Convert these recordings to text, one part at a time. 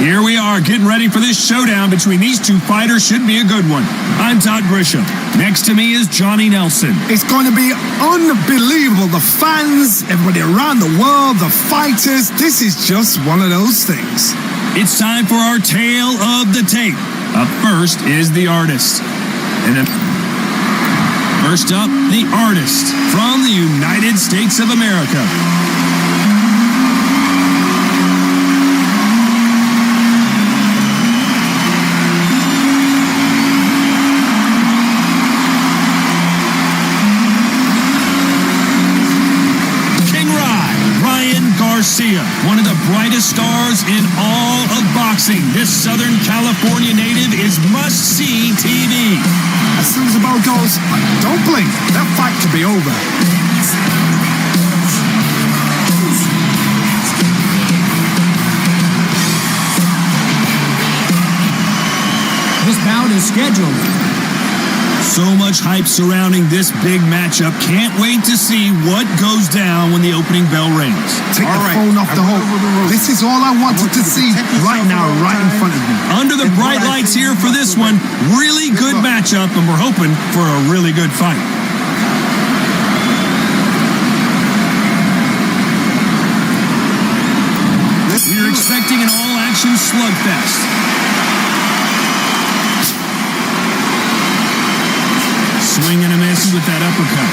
Here we are, getting ready for this showdown between these two fighters. Should be a good one. I'm Todd Grisham. Next to me is Johnny Nelson. It's going to be unbelievable. The fans, everybody around the world, the fighters. This is just one of those things. It's time for our tale of the tape. Up first is the artist. And first up, the artist from the United States of America. Garcia, one of the brightest stars in all of boxing. This Southern California native is must-see TV. As soon as the bell goes, don't blink. That fight could be over. This bout is scheduled. So much hype surrounding this big matchup. Can't wait to see what goes down when the opening bell rings. Take the phone off the hook. This is all I wanted to see right now, right in front of me. Under the bright lights here for this one, really good matchup, and we're hoping for a really good fight. We're expecting an all-action slugfest. Swing and a miss with that uppercut.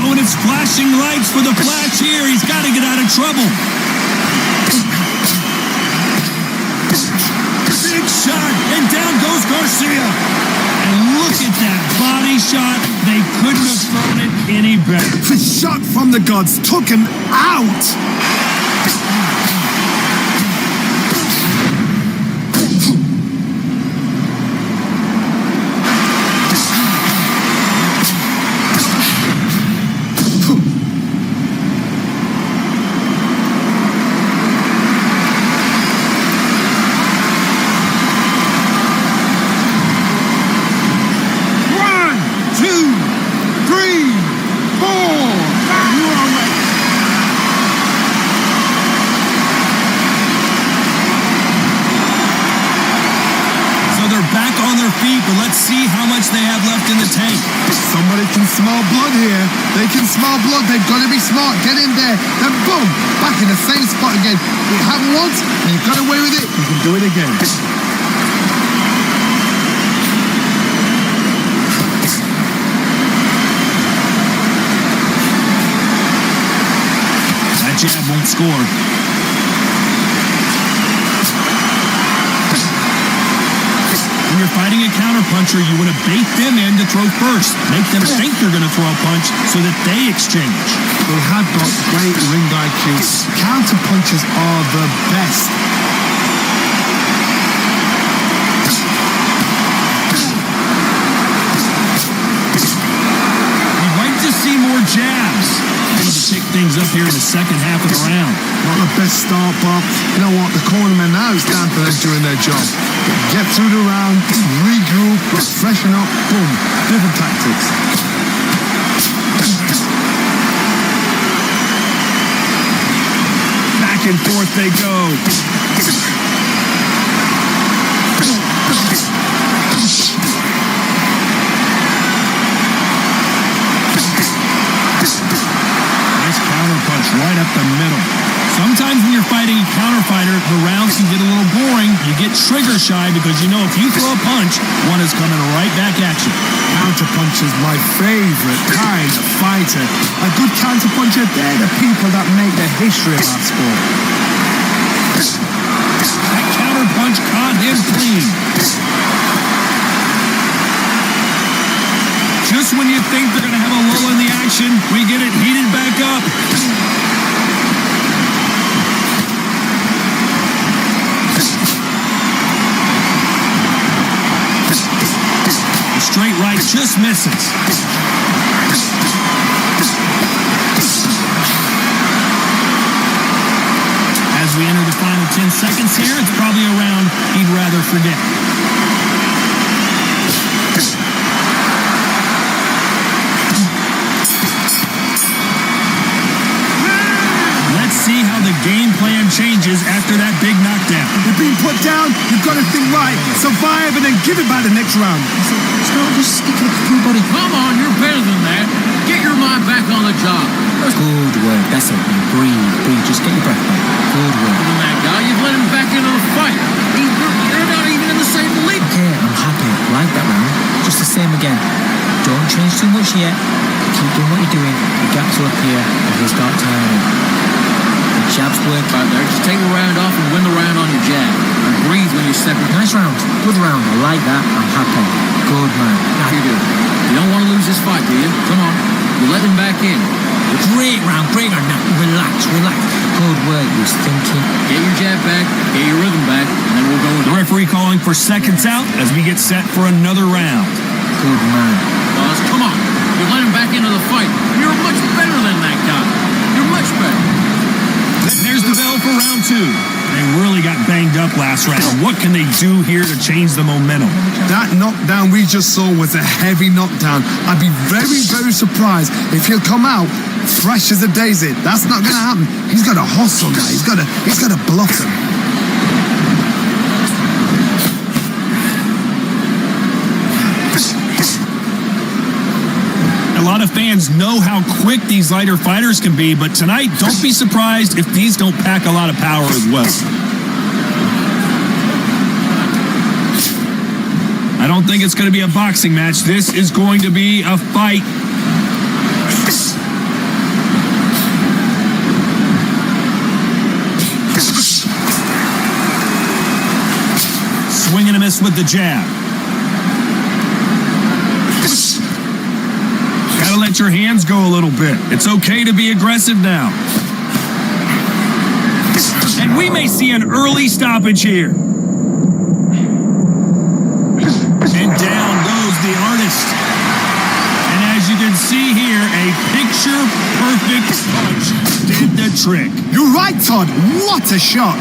Oh, and it's flashing lights for the flash here. He's got to get out of trouble. Big shot, and down goes Garcia. And look at that body shot. They couldn't have thrown it any better. The shot from the gods took him out. But let's see how much they have left in the tank. Somebody can smell blood here. They can smell blood. They've got to be smart. Get in there. Then boom, back in the same spot again. You have it once, and you got away with it. You can do it again. That jab won't score. When you're fighting a counterpuncher, you want to bait them in to throw first. Make them think they're going to throw a punch so that they exchange. They have got great ring IQ. Counterpunchers are the best. You'd like to see more jabs. Able to pick things up here in the second half of the round. Not the best start, Bob. You know what? The cornerman now is down for them doing their job. Get through the round, regroup, freshen up, boom. Different tactics. Back and forth they go. Nice counter punch right up the middle. Sometimes when you're fighting a counter fighter, the rounds can get a little boring. You get trigger shy because you know if you throw a punch, one is coming right back at you. Counter punch is my favorite kind of fighter. A good counter puncher, they're the people that make the history of our sport. That counter punch caught him clean. Just when you think they're going to have a lull in the action, we get it heated back up. Straight right just misses. As we enter the final 10 seconds here, it's probably a round he'd rather forget. Let's see game plan changes after that big knockdown. You've been put down, you've got to think right, survive, and then give it back the next round. It's not just sticking up for you, buddy. Come on, you're better than that. Get your mind back on the job. Good work. That's it. Breathe. Just get your breath back. Good work. Better than that guy, you've let him back into the fight. They're not even in the same league. Okay, I'm happy. Like that round. Just the same again. Don't change too much yet. Keep doing what you're doing. The gaps will appear and he'll start tiring. The jab's work. Right there, just take a round off and win the round on your jab. And breathe when you step in. Nice round. Good round. I like that. I'm happy. Good man. How you doing? You don't want to lose this fight, do you? Come on. You let him back in. Great round. Now, relax. Good work. You was thinking. Get your jab back, get your rhythm back, and then we'll go with The referee calling for seconds out as we get set for another round. Good man. Boss, come on. You let him back into the fight. You're much better than that guy. You're much better. There's the bell for round two. They really got banged up last round. What can they do here to change the momentum? That knockdown we just saw was a heavy knockdown. I'd be very, very surprised if he'll come out fresh as a daisy. That's not going to happen. He's got to hustle now. He's got to bluff him. A lot of fans know how quick these lighter fighters can be, but tonight, don't be surprised if these don't pack a lot of power as well. I don't think it's going to be a boxing match. This is going to be a fight. Swing and a miss with the jab. Gotta let your hands go a little bit. It's okay to be aggressive now. And we may see an early stoppage here. And down goes the artist. And as you can see here, a picture-perfect punch did the trick. You're right, Todd. What a shot.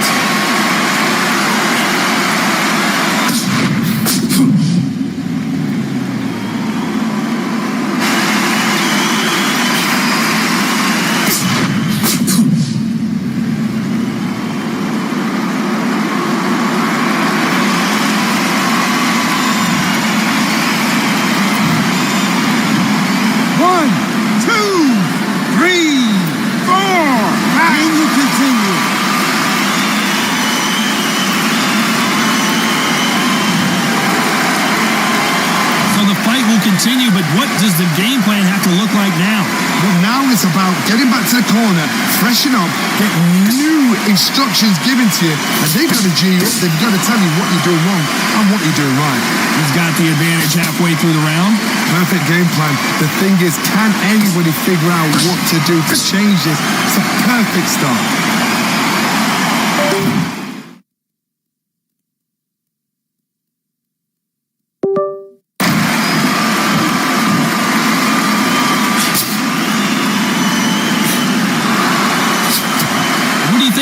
Continue, but what does the game plan have to look like now? Well, now it's about getting back to the corner, freshen up, get new instructions given to you, and they've got to G you up. They've got to tell you what you're doing wrong and what you're doing right. He's got the advantage halfway through the round. Perfect game plan. The thing is, can anybody figure out what to do to change this? It's a perfect start.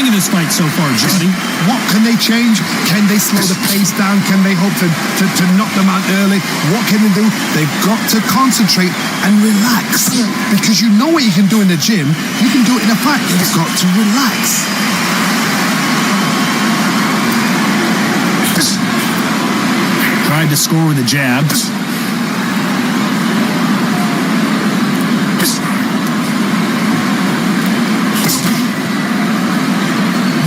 This fight so far, Johnny? What can they change? Can they slow the pace down? Can they hope to knock them out early? What can they do? They've got to concentrate and relax. Because you know what you can do in the gym, you can do it in a fight. You've got to relax. Tried to score with a jab.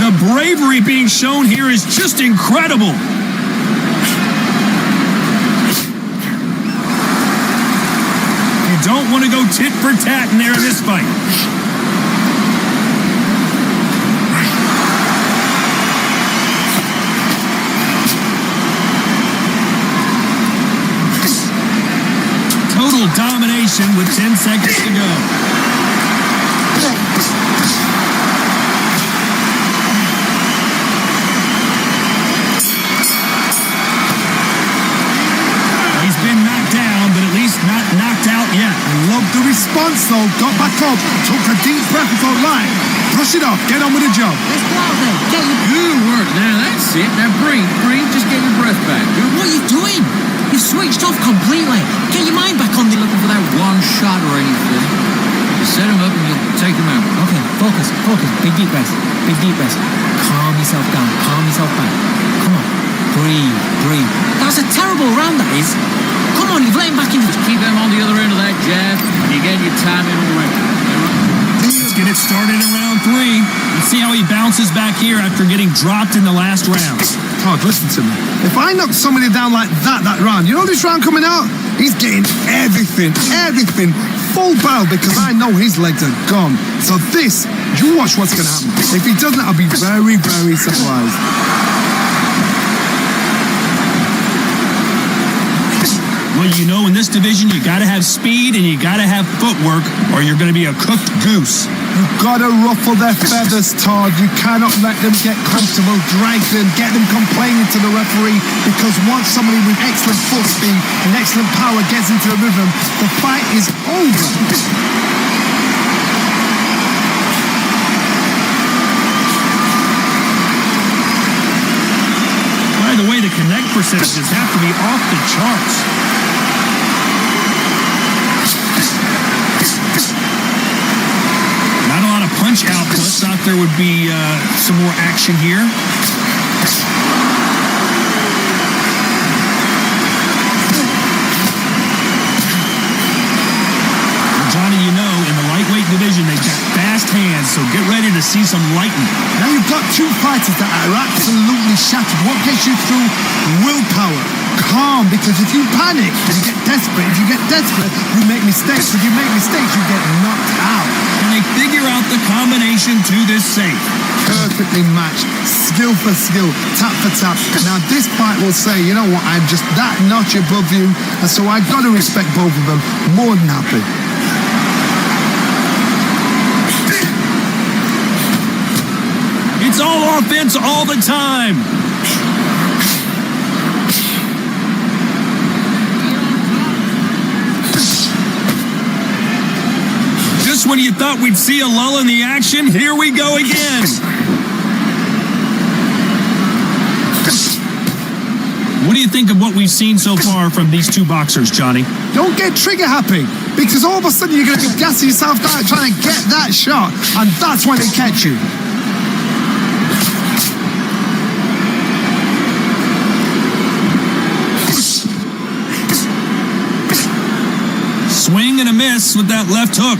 The bravery being shown here is just incredible. You don't want to go tit for tat in there in this fight. Total domination with 10 seconds to go. Not knocked out yet. I love the response though. Got back up, took a deep breath before line. Brush it off, get on with the job. Let's go out there. Get your... Good work. Now that's it. Now breathe. Just get your breath back. What are you doing? You've switched off completely. Get your mind back on the... Looking for that one shot or anything. You set him up and you'll take him out. Okay, focus. focus. Big deep breath. Calm yourself down. Calm yourself back. Come on. Breathe. That's a terrible round, that is. Come on, you've let him back in. Keep him on the other end of that jab. You get your timing all right. Let's get it started in round 3. Let's see how he bounces back here after getting dropped in the last round. Todd, listen to me. If I knock somebody down like that round, you know this round coming out? He's getting everything, full barrel, because I know his legs are gone. So this, you watch what's going to happen. If he doesn't, I'll be very, very surprised. Well, you know, in this division, you got to have speed and you got to have footwork, or you're going to be a cooked goose. You've got to ruffle their feathers, Todd. You cannot let them get comfortable, drag them, get them complaining to the referee, because once somebody with excellent foot speed and excellent power gets into the rhythm, the fight is over. By the way, the connect percentages have to be off the charts. Not a lot of punch output. Thought there would be some more action here. Johnny, you know, in the lightweight division, they've got fast hands, so get ready to see some lightning. Now you've got two fighters that are absolutely shattered. What gets you through? Willpower. Calm, because if you panic, you get desperate. If you get desperate, you make mistakes. If you make mistakes, you get knocked out. And they figure out the combination to this safe. Perfectly matched, skill for skill, tap for tap. Now this fight will say, you know what, I'm just that notch above you, and so I've got to respect both of them. More than happy. It's all offense all the time. Just when you thought we'd see a lull in the action, here we go again. What do you think of what we've seen so far from these two boxers, Johnny? Don't get trigger happy, because all of a sudden you're going to be gassing yourself down trying to get that shot, and that's when they catch you. Swing and a miss with that left hook.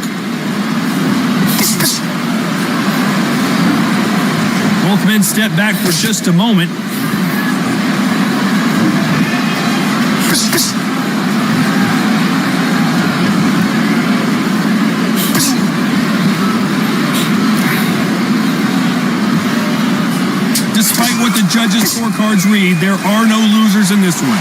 Both men step back for just a moment. Despite what the judges' scorecards read, there are no losers in this one.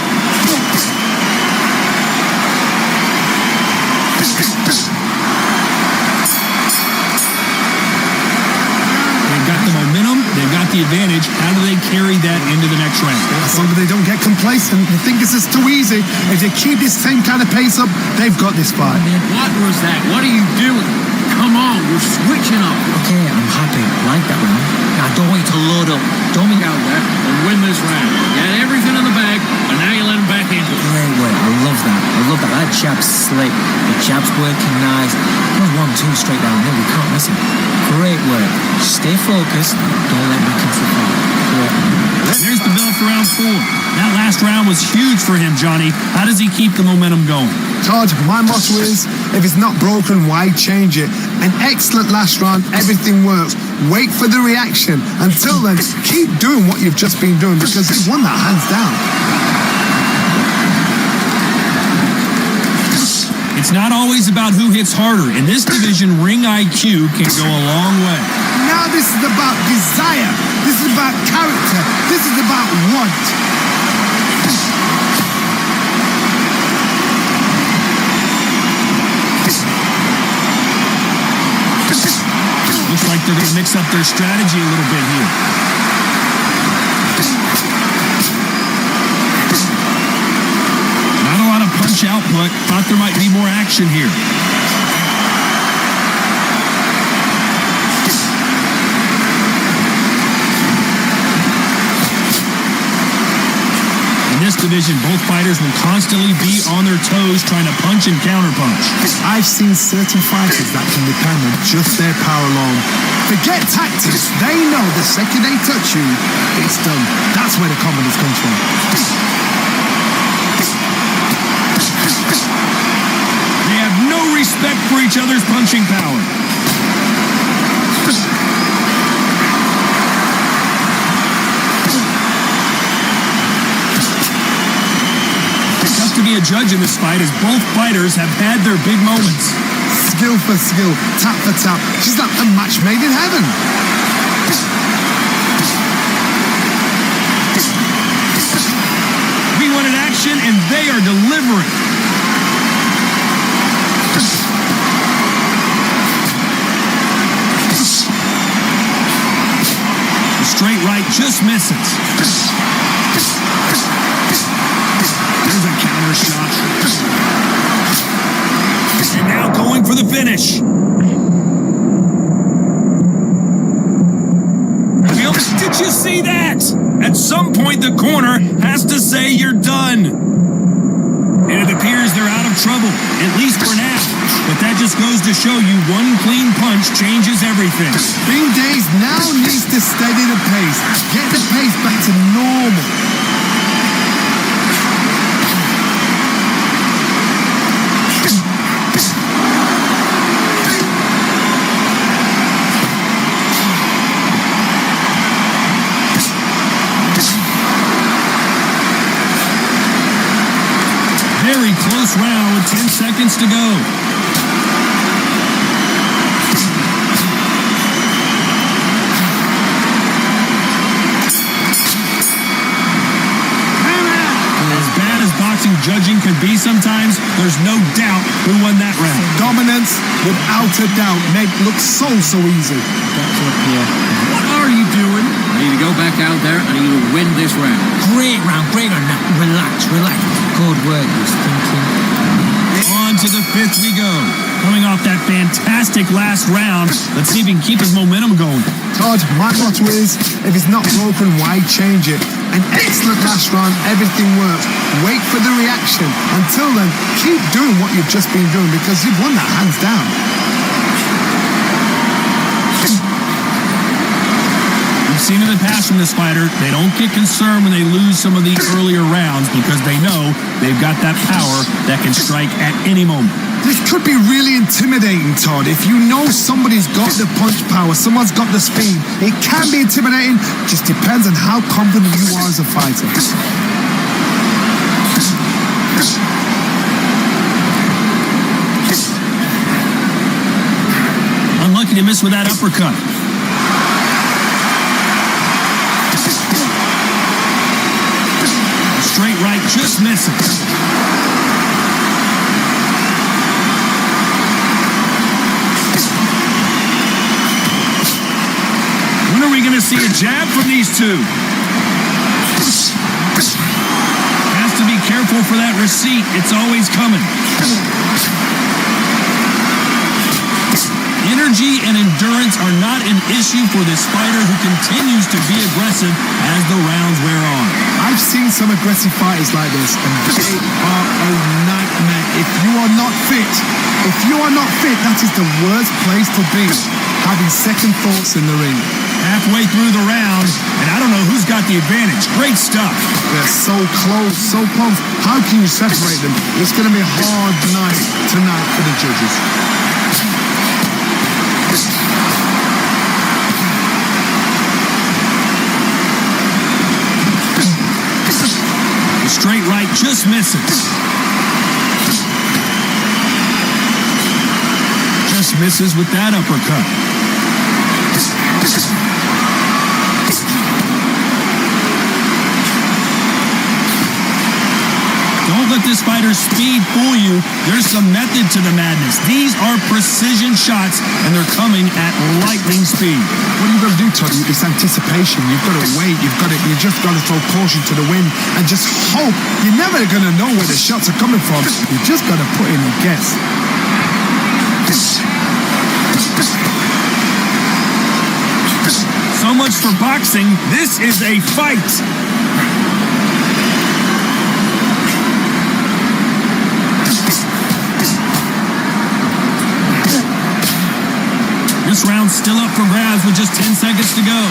The advantage. How do they carry that into the next round? As long as they don't get complacent and think this is too easy, if they keep this same kind of pace up, they've got this fight. What was that? What are you doing? Come on, we're switching up. Okay, I'm happy. I like that round. Now, I don't want you to load up. Don't make Out there and win this round. You had everything in the bag, and now you let him back into it. great work. I love that. That jab's slick. The jab's working nice. That's 1-2 straight down there. We can't miss him. Great work. Stay focused. Don't let him back into the fight. Great. There's the bell for round 4. That last round was huge for him, Johnny. How does he keep the momentum going? Todd, my motto is, if it's not broken, why change it? An excellent last round, everything works. Wait for the reaction. Until then, keep doing what you've just been doing, because you've won that hands down. It's not always about who hits harder. In this division, ring IQ can go a long way. Now this is about desire. This is about character. This is about want. Looks like they're going to mix up their strategy a little bit here. Not a lot of punch output. Thought there might be more action here. In this division, both fighters will constantly be on their toes trying to punch and counterpunch. I've seen certain fighters that can depend on just their power alone. Forget tactics. They know the second they touch you, it's done. That's where the confidence comes from. They have no respect for each other's punching power. Tough to be a judge in this fight as both fighters have had their big moments. Skill for skill, tap for tap. She's like a match made in heaven. We wanted action and they are delivering. The straight right just misses. There's a counter shot. And now going for the finish. Did you see that? At some point, the corner has to say you're done. And it appears they're out of trouble, at least for now. But that just goes to show you one clean punch changes everything. Bing Days now needs to steady the pace. Get the pace back to normal. Very close round with 10 seconds to go. As bad as boxing judging can be sometimes, there's no doubt who won that round. Dominance, without a doubt, made look so easy. That's up here. What are you doing? I need to go back out there and I need to win this round. Great round. Now, relax. Good work, he's thinking. On to the fifth we go. Coming off that fantastic last round, let's see if he can keep his momentum going. Todd, my motto is, if it's not broken, why change it? An excellent last round, everything worked. Wait for the reaction. Until then, keep doing what you've just been doing because you've won that hands down. We've seen in the past from this fighter, they don't get concerned when they lose some of the earlier rounds because they know they've got that power that can strike at any moment. This could be really intimidating, Todd. If you know somebody's got the punch power, someone's got the speed, it can be intimidating. Just depends on how confident you are as a fighter. Unlucky to miss with that uppercut. Straight right just misses. When are we going to see a jab from these two? Has to be careful for that receipt. It's always coming. Energy and endurance are not an issue for this fighter who continues to be aggressive as the rounds wear on. I've seen some aggressive fighters like this, and they are a nightmare. If you are not fit, that is the worst place to be. Having second thoughts in the ring. Halfway through the round, and I don't know who's got the advantage. Great stuff. They're so close, so close. How can you separate them? It's going to be a hard night tonight for the judges. The straight right just misses. Just misses with that uppercut. Don't let this fighter's speed fool you. There's some method to the madness. These are precision shots, and they're coming at lightning speed. What are you going to do, Todd? It's anticipation. You've got to wait. You just got to throw caution to the wind and just hope. You're never going to know where the shots are coming from. You just got to put in a guess. So much for boxing. This is a fight. This This round's still up for grabs with just 10 seconds to go. Well,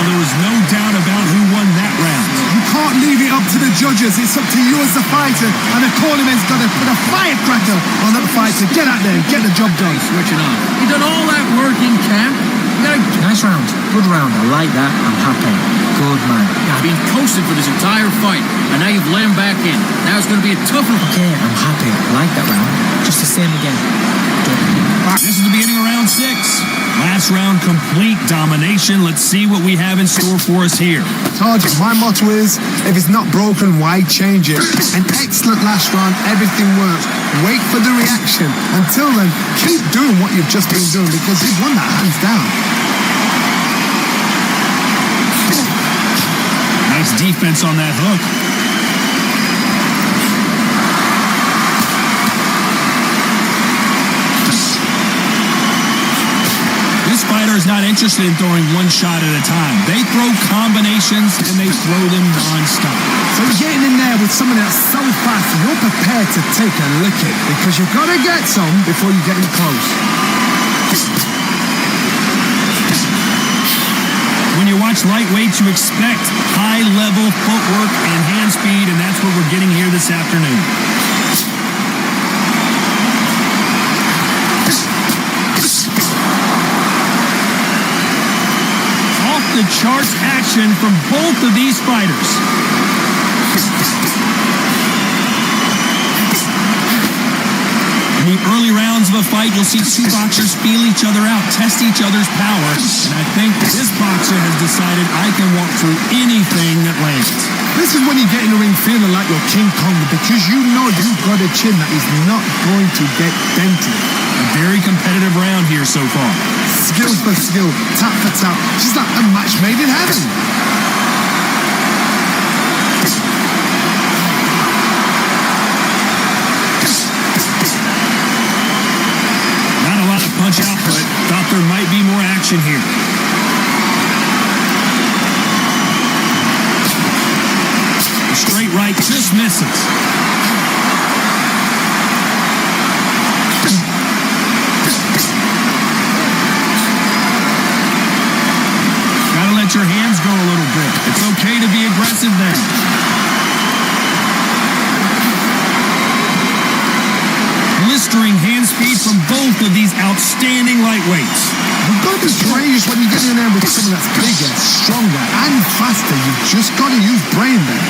there was no doubt about who won that round. You can't leave it up to the judges. It's up to you as the fighter, and the cornerman's got to put a firecracker on that fighter. Get out there and get the job done. Switching on. You done all that work in camp. You gotta... Nice round. Good round. I like that. I'm happy. Good man. You've been coasted for this entire fight, and now you've let him back in. Now it's going to be a tough one. Okay, I'm happy. I like that round. Just the same again. This is the beginning of round 6. Last round, complete domination. Let's see what we have in store for us here. Told you, my motto is, if it's not broken, why change it? An excellent last round, everything works. Wait for the reaction. Until then, keep doing what you've just been doing, because you've won that hands down. Nice defense on that hook. This fighter is not interested in throwing one shot at a time. They throw combinations and they throw them non-stop. So you're getting in there with someone that's so fast, you're prepared to take a licking, because you've got to get some before you get in close. When you watch lightweights, you expect high-level footwork and hand speed, and that's what we're getting here this afternoon. Off-the-charts action from both of these fighters. In the early rounds of a fight, you'll see two boxers feel each other out, test each other's power, and I think this boxer has decided I can walk through anything that lands. This is when you get in the ring feeling like you're King Kong, because you know you've got a chin that is not going to get dented. A very competitive round here so far. Skill for skill, tap for tap. She's like a match made in heaven. Punch output. Thought there might be more action here. The straight right just misses. Gotta let your hands go a little bit. It's okay to be aggressive now. Blistering hand speed from both of these outstanding lightweights. You've got to be courageous when you get in there with someone that's bigger, stronger, and faster. You've just got to use brain there.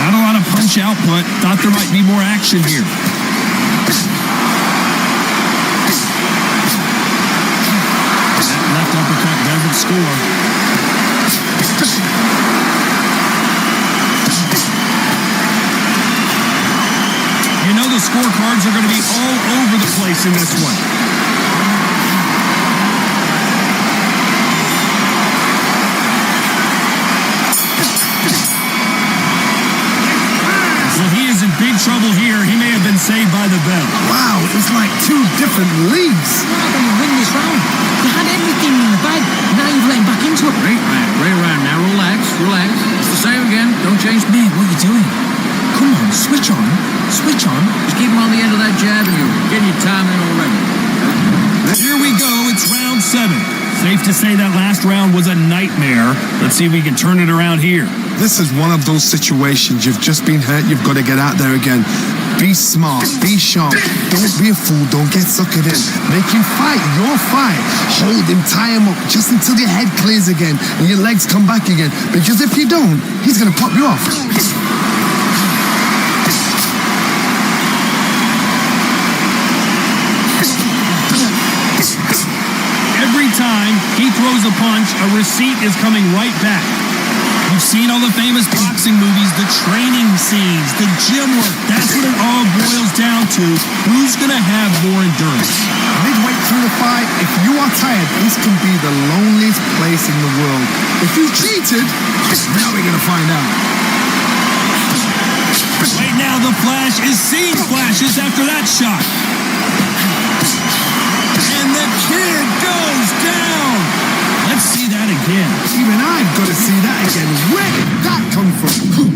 Not a lot of punch output. Thought there might be more action here. That left uppercut doesn't score. You know the scorecards are going to be all over the place in this one. Well, he is in big trouble here. He may have been saved by the bell. Wow, it was like two different leagues. How can you win this round? You had everything in the bag. Now you've let him back into it. Great round. Now relax. It's the same again. Don't change. Mate, what are you doing? Come on, switch on. Switch on. Just keep him on the end of that jab and you're getting your time in already. Here we go. It's round 7. Safe to say that last round was a nightmare. Let's see if we can turn it around here. This is one of those situations. You've just been hurt. You've got to get out there again. Be smart. Be sharp. Don't be a fool. Don't get suckered in. Make him fight your fight. Hold him. Tie him up just until your head clears again and your legs come back again. Because if you don't, he's going to pop you off. Every time he throws a punch, a receipt is coming right back. You've seen all the famous boxing movies, the training scenes, the gym work. That's what it all boils down to. Who's going to have more endurance? Midway through the fight, if you are tired, this can be the loneliest place in the world. If you cheated, now we're going to find out. Right now, the Flash is seeing flashes after that shot. And the kid goes down. Let's see that again. Even I've got to see that again. Where did that come from?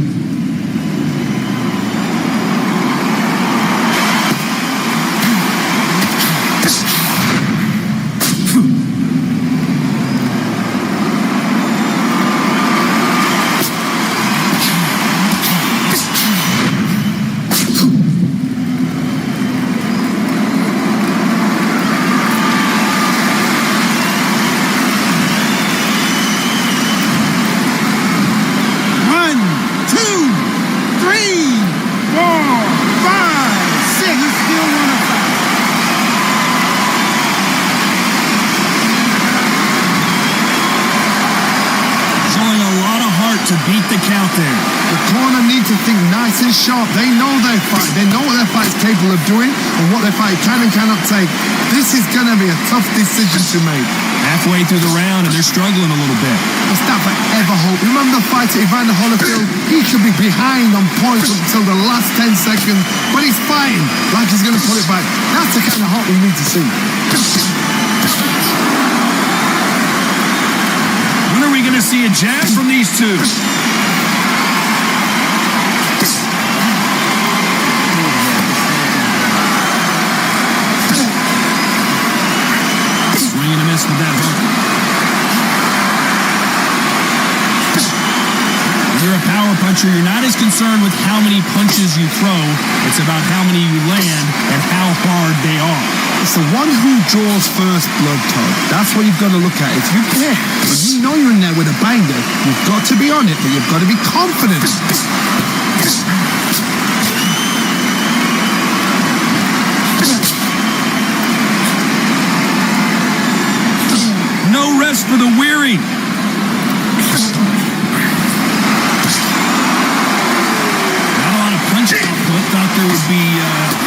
To beat the count there. The corner need to think nice and sharp. They know their fight. They know what their fight's capable of doing and what their fight can and cannot take. This is going to be a tough decision to make. Halfway through the round and they're struggling a little bit. It's not forever hope. Remember the fight at Evander Holyfield? He should be behind on points until the last 10 seconds, but he's fighting like he's going to put it back. That's the kind of hope we need to see. When are we going to see a jab from these two? Swing and a miss with that hook. When you're a power puncher, you're not as concerned with how many punches you throw. It's about how many you land and how hard they are. It's the one who draws first blood, Todd. That's what you've got to look at. If you care, when you know you're in there with a banger, you've got to be on it, but you've got to be confident. No rest for the weary. Not a lot of punch output. Thought there would be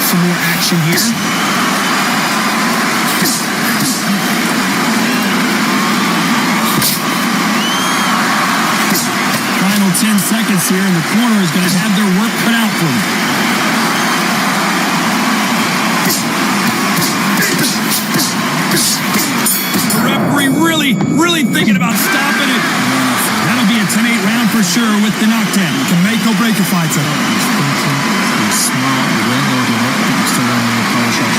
some more action here. Final 10 seconds here, and the corner is going to have their work cut out for them. The referee really thinking about stopping it. That'll be a 10-8 round for sure with the knockdown. Can make or break a fighter. He's smart. He went loading up. He's still running the power shots.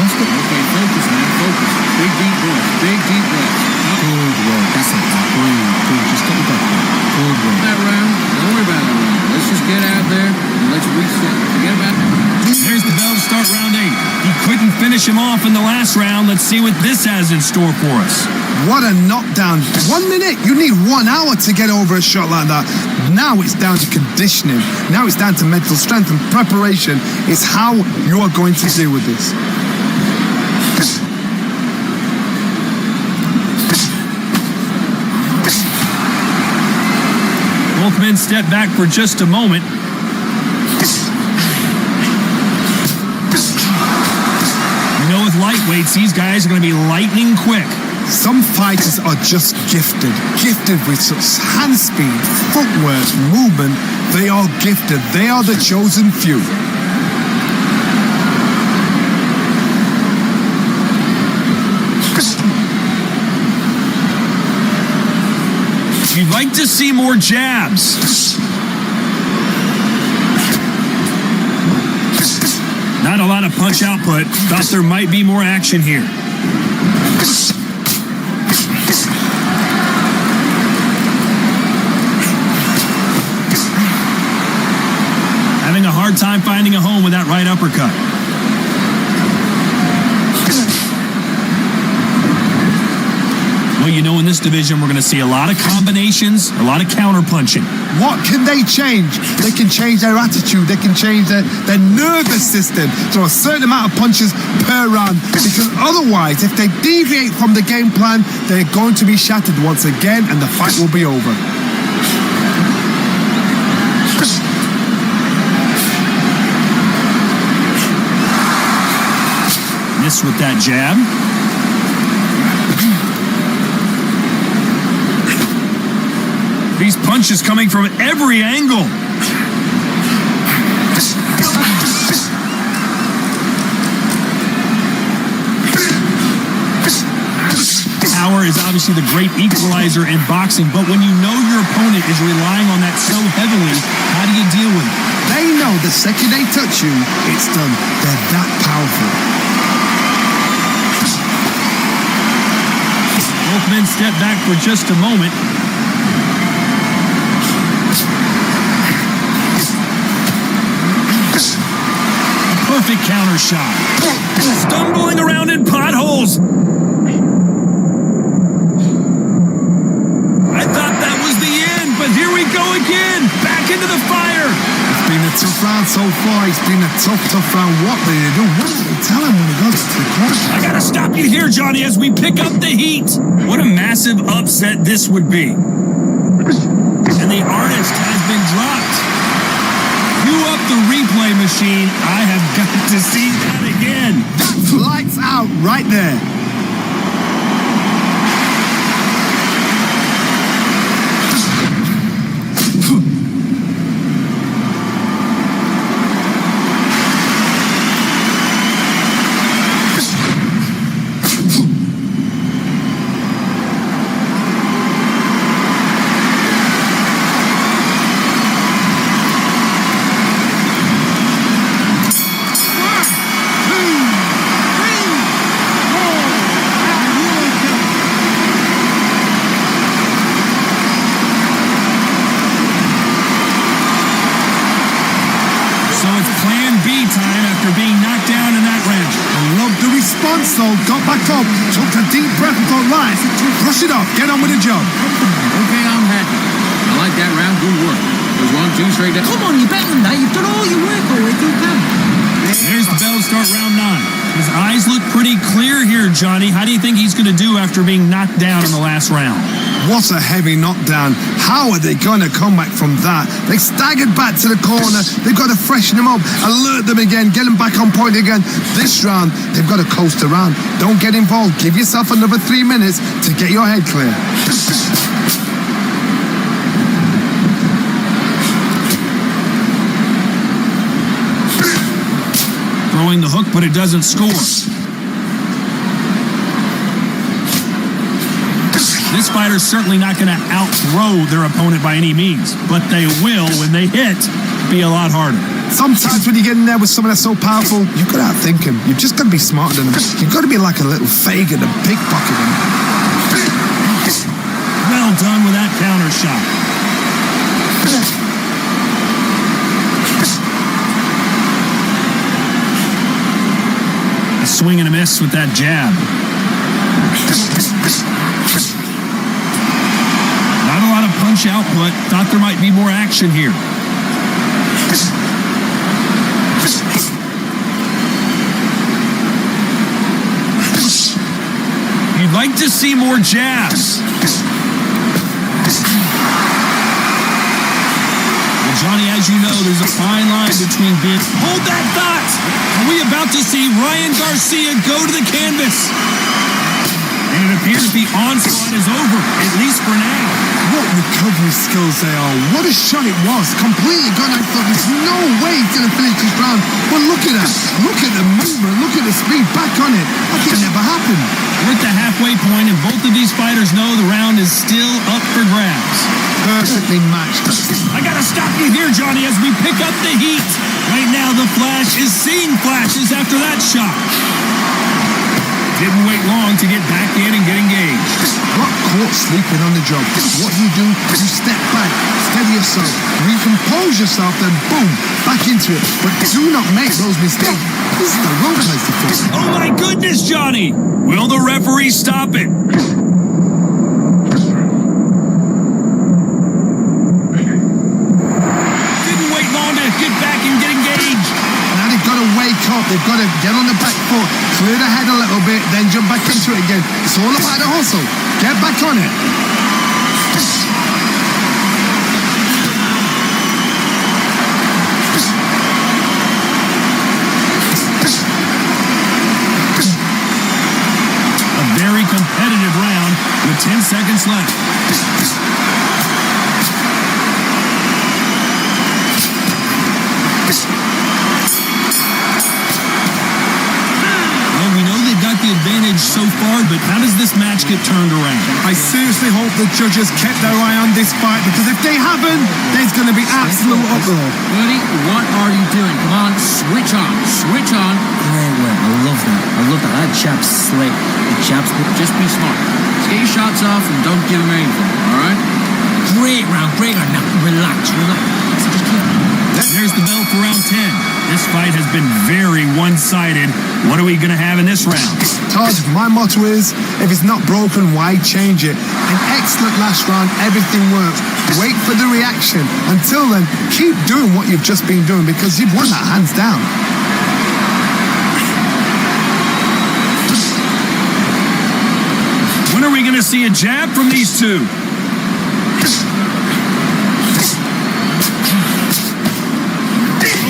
Okay, focus, man, focus. Big deep breath. Big deep breath. Good work. That's it. Breathe. Just get your breath back. Good work. That round, don't worry about that round. Let's just get out there and let's reset. Forget about it. There's the bell to start round 8. He couldn't finish him off in the last round. Let's see what this has in store for us. What a knockdown. 1 minute, you need 1 hour to get over a shot like that. Now it's down to conditioning. Now it's down to mental strength and preparation. It's how you are going to deal with this. Both men step back for just a moment. You know, with lightweights, these guys are going to be lightning quick. Some fighters are just gifted with such hand speed, footwork, movement. They are gifted. They are the chosen few. You'd like to see more jabs. Not a lot of punch output. Thought there might be more action here. Having a hard time finding a home with that right uppercut. Well, you know, in this division, we're going to see a lot of combinations, a lot of counter-punching. What can they change? They can change their attitude. They can change their nervous system to a certain amount of punches per round. Because otherwise, if they deviate from the game plan, they're going to be shattered once again, and the fight will be over. Miss with that jab. These punches coming from every angle. power is obviously the great equalizer in boxing, but when you know your opponent is relying on that so heavily, how do you deal with it? They know the second they touch you, it's done. They're that powerful. Both men step back for just a moment. Perfect counter shot. Stumbling around in potholes. I thought that was the end, but here we go again. Back into the fire. It's been a tough round so far. It's been a tough round. What do they do? What do they tell him when he goes to the corner? I gotta stop you here, Johnny, as we pick up the heat. What a massive upset this would be. And the artist has been dropped. Cue up the replay machine. I have got to see that again. That's lights out right there. Got back up, took a deep breath and thought, right, brush it off, get on with the job. Okay, I'm happy. I like that round. Good work. There's 1, 2 straight down. Come on, you're better than that. You've done all your work already. You can. There's the bell to start round 9. His eyes look pretty clear here, Johnny. How do you think he's going to do after being knocked down in the last round? What a heavy knockdown. How are they going to come back from that? They staggered back to the corner. They've got to freshen them up, alert them again, get them back on point again. This round, they've got to coast around. Don't get involved. Give yourself another 3 minutes to get your head clear. Throwing the hook, but it doesn't score. This fighter's certainly not going to outthrow their opponent by any means, but they will, when they hit, be a lot harder. Sometimes when you get in there with someone that's so powerful, you've got to outthink him. You've just got to be smarter than him. You've got to be like a little Fagin and pickpocket him. Well done with that counter shot. A swing and a miss with that jab. Not a lot of punch output. Thought there might be more action here. You'd like to see more jabs. Well, Johnny, as you know, there's a fine line between being... Hold that thought! Are we about to see Ryan Garcia go to the canvas? And it appears the onslaught is over, at least for now. What recovery skills they are. What a shot it was. Completely gone. I thought there's no way he's going to finish this round. But look at that. Look at the movement. Look at the speed. Back on it. That could never happen. We're at the halfway point, and both of these fighters know the round is still up for grabs. Perfectly matched. I got to stop you here, Johnny, as we pick up the heat. Right now, the Flash is seeing flashes after that shot. Didn't wait long to get back in and get engaged. Got caught sleeping on the job. What you do, you step back, steady yourself, recompose yourself, then boom, back into it. But do not make those mistakes. This is the wrong place to fall. Oh my goodness, Johnny! Will the referee stop it? Didn't wait long to get back and get engaged. Now they've got to wake up. They've got to get on the back foot, clear the head a little bit, then jump back into it again. It's all about the hustle. Get back on it. A very competitive round with 10 seconds left. The advantage so far, but how does this match get turned around? I seriously hope the judges kept their eye on this fight, because if they haven't, there's going to be absolute uproar. Woody, what are you doing? Come on, switch on. Switch on. Great work. I love that. I love that. That jab's slick. The jab's Just be smart. Just get your shots off and don't give him anything, all right? great round. Great round. Now, relax. So just keep... There's the bell for round 10. This fight has been very one-sided. What are we going to have in this round? Todd, my motto is, if it's not broken, why change it? An excellent last round, everything worked. Wait for the reaction. Until then, keep doing what you've just been doing, because you've won that hands down. When are we going to see a jab from these two?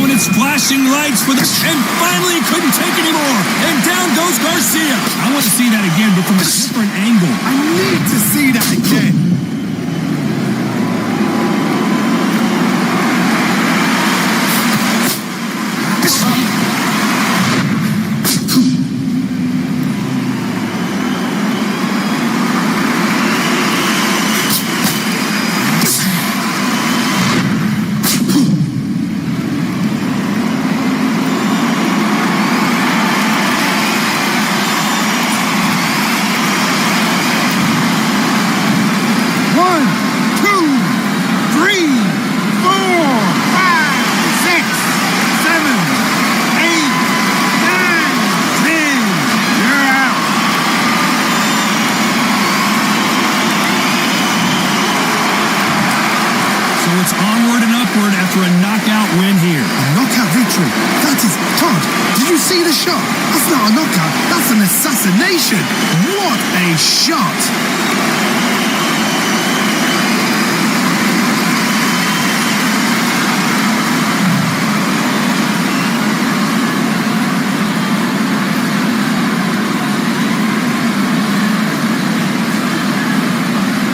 Oh, and it's flashing lights for the... And finally, he couldn't take anymore. And down goes Garcia. I want to see that again, but from a different angle. I need to see that again. It's onward and upward after a knockout win here. A knockout victory. That is... Todd, did you see the shot? That's not a knockout. That's an assassination. What a shot.